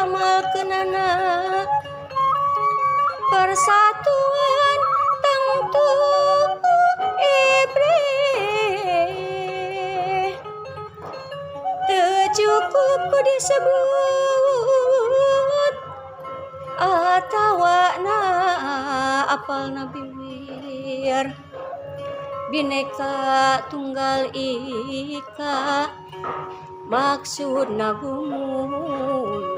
diamalkeunana persatuan tangtu Ibrih teu cukup ku disebut atawana apal Nabi wir Bhinneka Tunggal Ika maksudna gumulung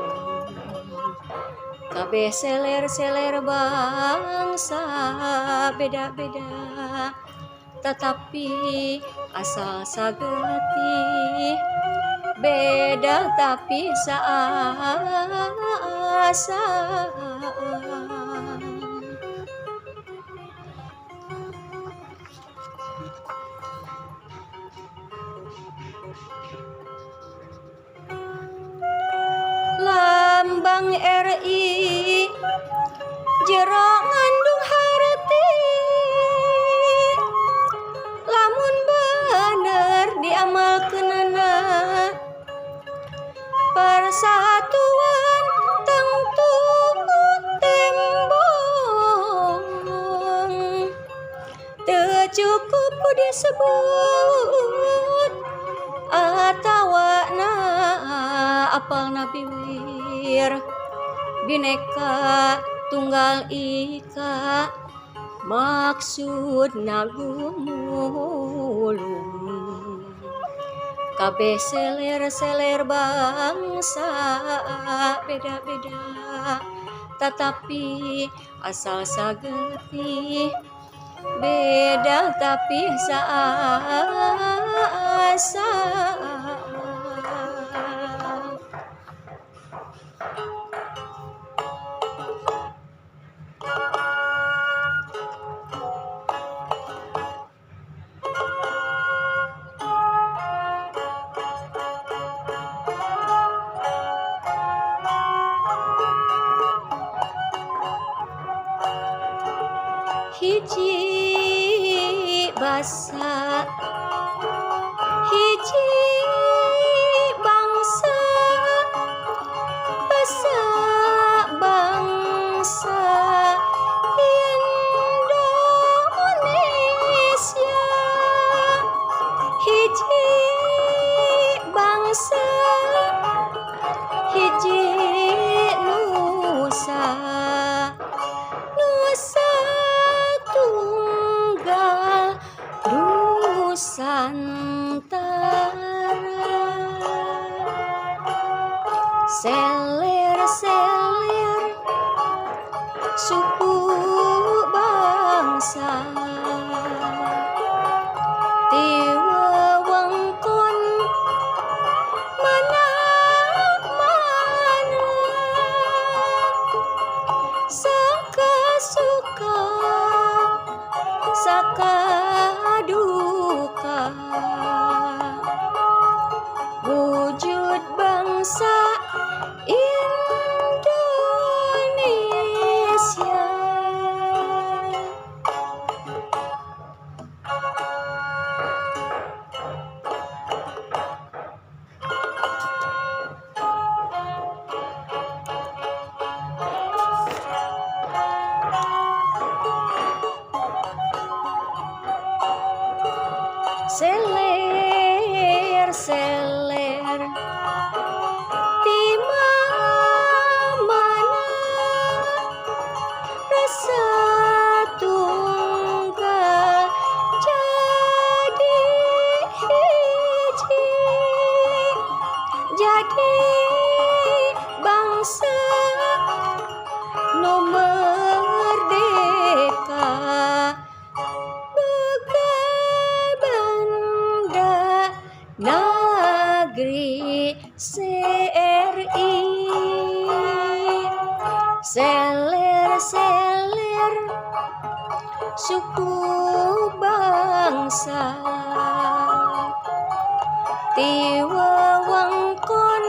kabeh seler-seler bangsa beda-beda tetapi asal sagetih beda tapi saasa lambang RI jero ngandung harti lamun bener diamalkeunana persatuan tangtu tembong teu cukup ku disebut atawana apal Nabi wir Bhinneka Tunggal Ika maksudna gumulung kabeh seler-seler bangsa beda-beda tetapi asal sagetih beda tapi saasa hiji basa hiji bangsa basa bangsa Indonesia hiji bangsa hiji nusa nusa Tunggal Nusantara seler-seler suku bangsa ti wewengkon mana-mana saka-suka sakaduka wujud bangsa Indonesia seler-seler di mana rasa tunggal jadi hiji jadi bangsa nu merdeka negeri CRI seler-seler suku bangsa ti wewengkon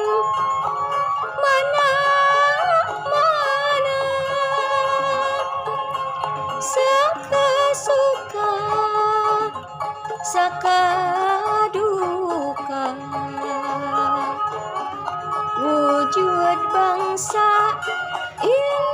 mana-mana saka-suka sakaduka wujud bangsa ini